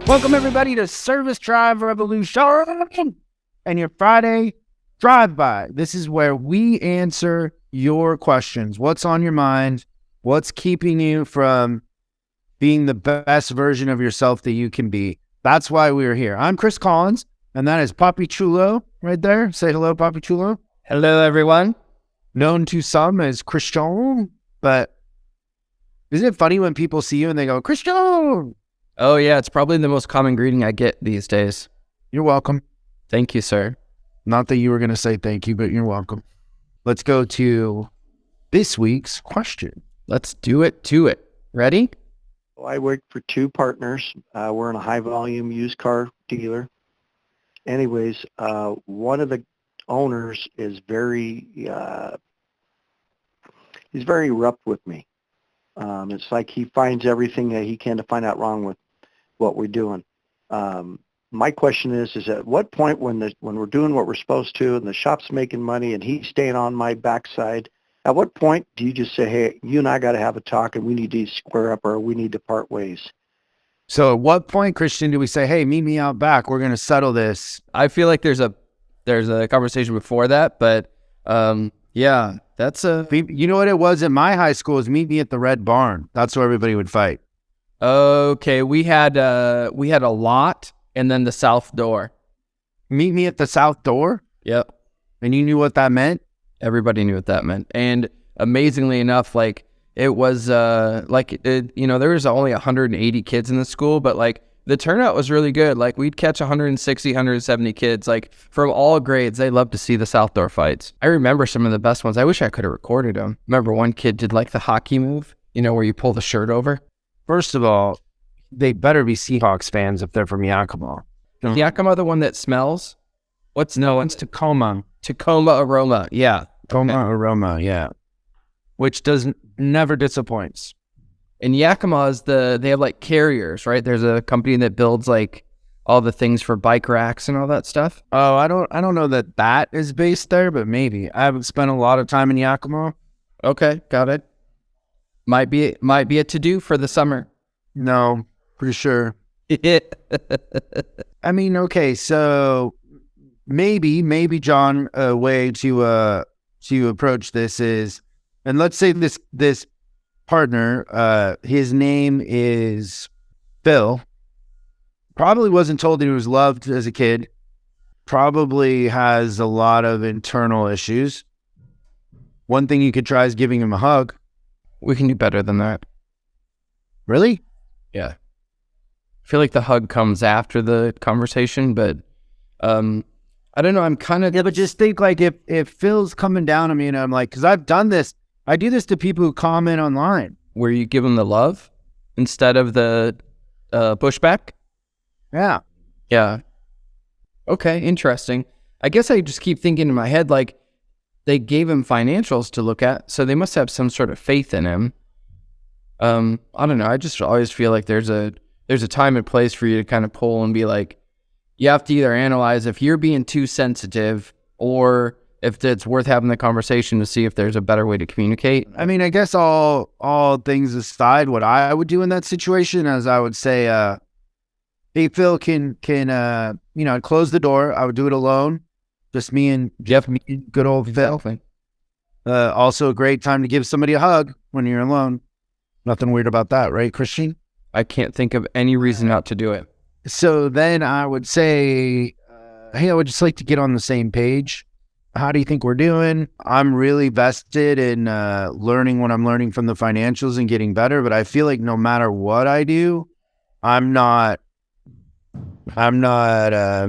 Welcome everybody to Service Drive Revolution and your Friday drive-by. This is where we answer your questions. What's on your mind? What's keeping you from being the best version of yourself that you can be? That's why we're here. I'm Chris Collins, and that is Papi Chulo right there. Say hello, Papi Chulo. Hello, everyone. Known to some as Christian, but isn't it funny when people see you and they go, Christian? Oh, yeah, it's probably the most common greeting I get these days. You're welcome. Thank you, sir. Not that you were going to say thank you, but you're welcome. Let's go to this week's question. Let's do it to it. Ready? Well, I work for two partners. We're in a high-volume used car dealer. Anyways, one of the owners is he's very rough with me. It's like he finds everything that he can to find out wrong with what we're doing. My question is at what point when we're doing what we're supposed to and the shop's making money and he's staying on my backside, at what point do you just say, hey, you and I got to have a talk and we need to square up or we need to part ways? So at what point, Christian, do we say, hey, meet me out back, we're going to settle this? I feel like there's a conversation before that, but yeah, that's you know what it was at my high school is meet me at the Red Barn. That's where everybody would fight. Okay, we had a lot and then the south door. Meet me at the south door? Yep. And you knew what that meant? Everybody knew what that meant. And amazingly enough, like it was there was only 180 kids in the school, but like the turnout was really good. Like we'd catch 160, 170 kids, like from all grades. They loved to see the South Door fights. I remember some of the best ones. I wish I could have recorded them. Remember one kid did like the hockey move, where you pull the shirt over? First of all, they better be Seahawks fans if they're from Yakima. Yakima, the one that smells? It's Tacoma. Tacoma Aroma, yeah. Tacoma Aroma, yeah. Which never disappoints. And Yakima is they have like carriers, right? There's a company that builds like all the things for bike racks and all that stuff. Oh, I don't know that is based there, but maybe. I haven't spent a lot of time in Yakima. Okay, got it. Might be a to-do for the summer. No, for sure. I mean, okay, so maybe John, a way to approach this is, and let's say this partner, his name is Phil, probably wasn't told he was loved as a kid, probably has a lot of internal issues. One thing you could try is giving him a hug. We can do better than that. Really? Yeah. I feel like the hug comes after the conversation, but I don't know. I'm kind of... Yeah, but just think like if Phil's coming down on me and I'm like, because I've done this, I do this to people who comment online. Where you give them the love instead of the pushback? Yeah. Yeah. Okay, interesting. I guess I just keep thinking in my head, like, they gave him financials to look at, so they must have some sort of faith in him. I don't know. I just always feel like there's a time and place for you to kind of pull and be like, you have to either analyze if you're being too sensitive or if it's worth having the conversation to see if there's a better way to communicate. I mean, I guess all things aside, what I would do in that situation is I would say, hey, Phil, can I'd close the door. I would do it alone. Just me and Jeff, good old Phil. Also a great time to give somebody a hug when you're alone. Nothing weird about that, right, Christian? I can't think of any reason not to do it. So then I would say, hey, I would just like to get on the same page. How do you think we're doing? I'm really vested in learning what I'm learning from the financials and getting better, but I feel like no matter what I do, I'm not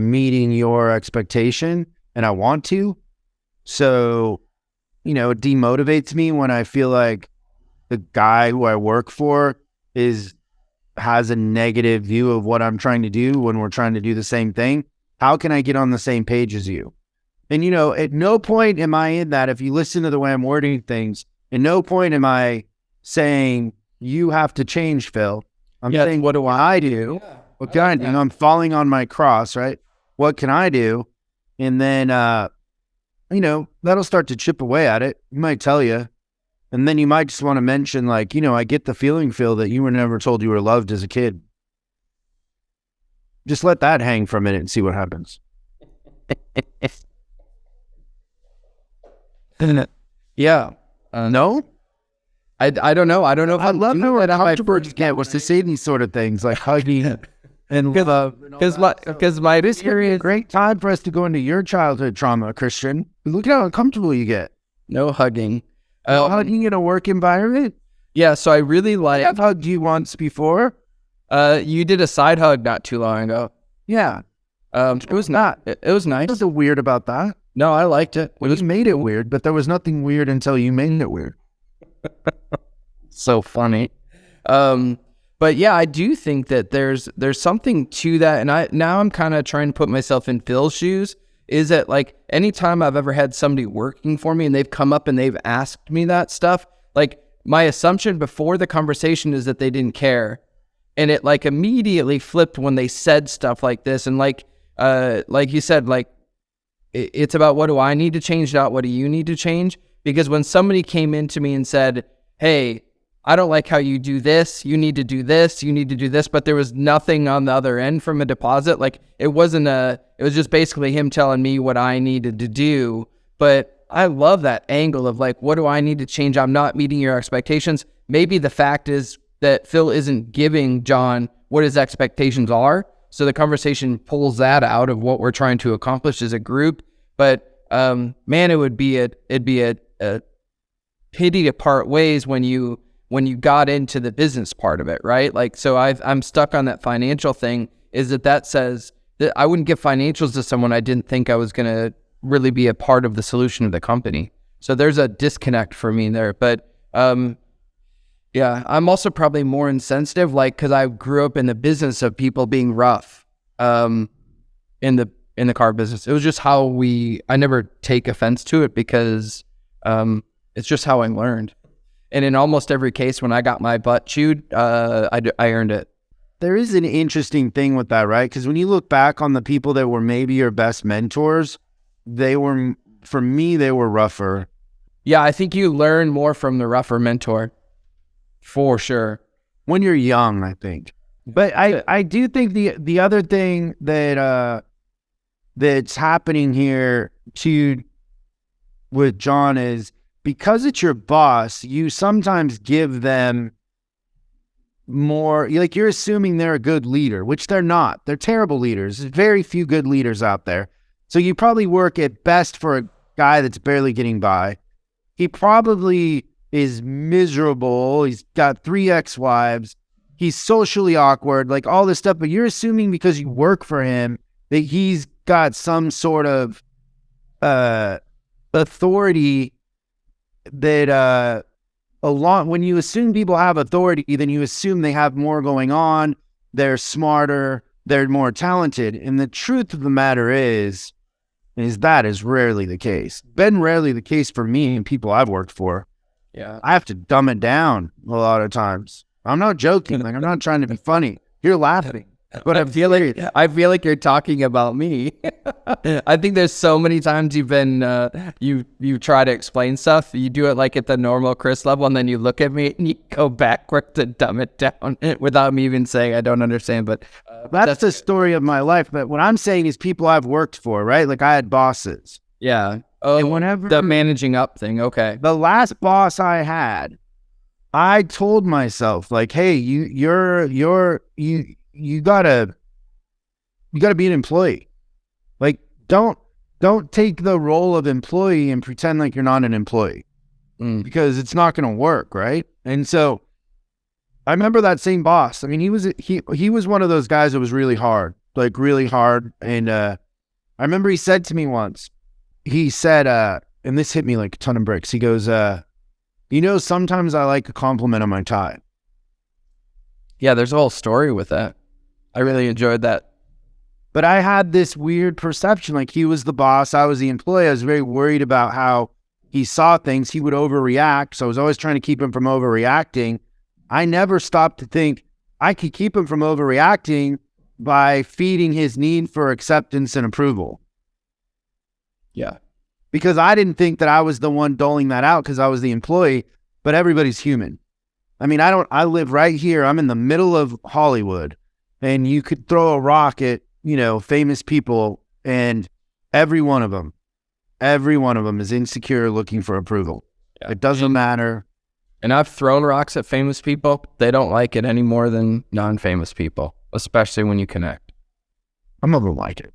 meeting your expectation, and I want to. So, it demotivates me when I feel like the guy who I work for has a negative view of what I'm trying to do when we're trying to do the same thing. How can I get on the same page as you? And, at no point am I in that. If you listen to the way I'm wording things, at no point am I saying, you have to change, Phil. I'm saying, what do I do? Yeah, what can I do? I'm falling on my cross, right? What can I do? And then, that'll start to chip away at it. He might tell you. And then you might just want to mention, like, I get the feeling, Phil, that you were never told you were loved as a kid. Just let that hang for a minute and see what happens. Yeah. No? I don't know. I don't know if I love do how that on my uncomfortable first you get with to say these sort of things, like hugging and love. because my This would be a great time for us to go into your childhood trauma, Christian. Look at how uncomfortable you get. no hugging. Hugging in a work environment? Yeah, so I really like. I've hugged you once before. You did a side hug not too long ago. Yeah. It was not. It was nice. What's so weird about that? No, I liked it. Well, you made it weird, but there was nothing weird until you made it weird. So funny. But yeah, I do think that there's something to that, and I'm kind of trying to put myself in Phil's shoes. Is that like anytime I've ever had somebody working for me and they've come up and they've asked me that stuff, like my assumption before the conversation is that they didn't care, and it like immediately flipped when they said stuff like this, and like you said, like it's about what do I need to change, not what do you need to change. Because when somebody came into me and said, hey, I don't like how you do this, you need to do this, you need to do this, but there was nothing on the other end from a deposit. Like it was just basically him telling me what I needed to do. But I love that angle of like, what do I need to change? I'm not meeting your expectations. Maybe the fact is that Phil isn't giving John what his expectations are. So the conversation pulls that out of what we're trying to accomplish as a group. But man, it'd be a pity to part ways when you got into the business part of it, right? Like, so I'm stuck on that financial thing. Is that says that I wouldn't give financials to someone I didn't think I was going to really be a part of the solution of the company. So there's a disconnect for me there. But yeah, I'm also probably more insensitive, like, because I grew up in the business of people being rough in the car business. It was just how I never take offense to it because it's just how I learned. And in almost every case, when I got my butt chewed, I earned it. There is an interesting thing with that, right? Because when you look back on the people that were maybe your best mentors, for me, they were rougher. Yeah, I think you learn more from the rougher mentor. For sure. When you're young, I think. But I do think the other thing that that's happening here with John is because it's your boss, you sometimes give them more, like you're assuming they're a good leader, which they're not. They're terrible leaders. There's very few good leaders out there. So you probably work at best for a guy that's barely getting by. He probably is miserable. He's got 3 ex-wives. He's socially awkward, like all this stuff. But you're assuming because you work for him that he's got some sort of authority that when you assume people have authority, then you assume they have more going on. They're smarter. They're more talented. And the truth of the matter is that is rarely the case. Been rarely the case for me and people I've worked for. Yeah. I have to dumb it down a lot of times. I'm not joking. Like, I'm not trying to be funny. You're laughing. But I feel like you're talking about me. I think there's so many times you've been you try to explain stuff. You do it like at the normal Chris level, and then you look at me and you go backward to dumb it down without me even saying I don't understand. But that's the story of my life. But what I'm saying is people I've worked for, right? Like I had bosses. Yeah. Oh, and whenever the managing up thing. Okay. The last boss I had, I told myself like, hey, you gotta be an employee. Like, don't take the role of employee and pretend like you're not an employee because it's not going to work. Right. And so I remember that same boss. I mean, he was one of those guys that was really hard. And I remember he said to me once, he said, and this hit me like a ton of bricks. He goes, sometimes I like a compliment on my tie. Yeah. There's a whole story with that. I really enjoyed that. But I had this weird perception, like he was the boss, I was the employee. I was very worried about how he saw things. He would overreact. So I was always trying to keep him from overreacting. I never stopped to think I could keep him from overreacting by feeding his need for acceptance and approval. Yeah. Because I didn't think that I was the one doling that out because I was the employee, but everybody's human. I mean, I live right here. I'm in the middle of Hollywood. and you could throw a rock at, famous people, and every one of them is insecure looking for approval. Yeah. It doesn't matter. And I've thrown rocks at famous people. They don't like it any more than non-famous people, especially when you connect. I'm gonna like it.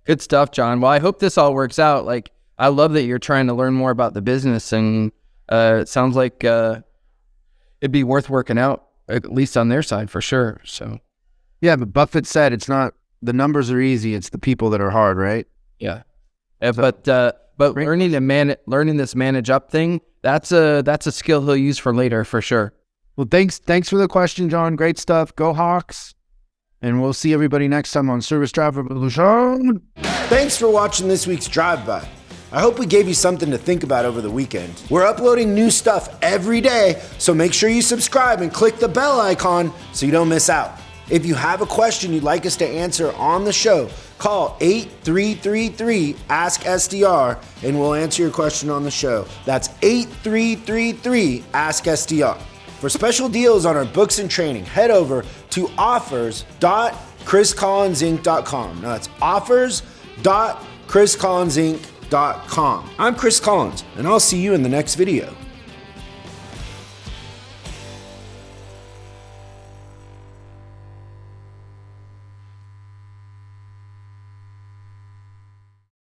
Good stuff, John. Well, I hope this all works out. Like, I love that you're trying to learn more about the business, and it sounds like it'd be worth working out, at least on their side for sure. So, yeah, but Buffett said it's not the numbers are easy; it's the people that are hard, right? Yeah. But learning this manage up thing, that's a skill he'll use for later for sure. Well, thanks for the question, John. Great stuff. Go Hawks. And we'll see everybody next time on Service Drive Revolution. Thanks for watching this week's Drive By. I hope we gave you something to think about over the weekend. We're uploading new stuff every day, so make sure you subscribe and click the bell icon so you don't miss out. If you have a question you'd like us to answer on the show, call 8333-ASK-SDR and we'll answer your question on the show. That's 8333-ASK-SDR. For special deals on our books and training, head over to offers.chriscollinsinc.com. Now that's offers.chriscollinsinc.com. I'm Chris Collins, and I'll see you in the next video.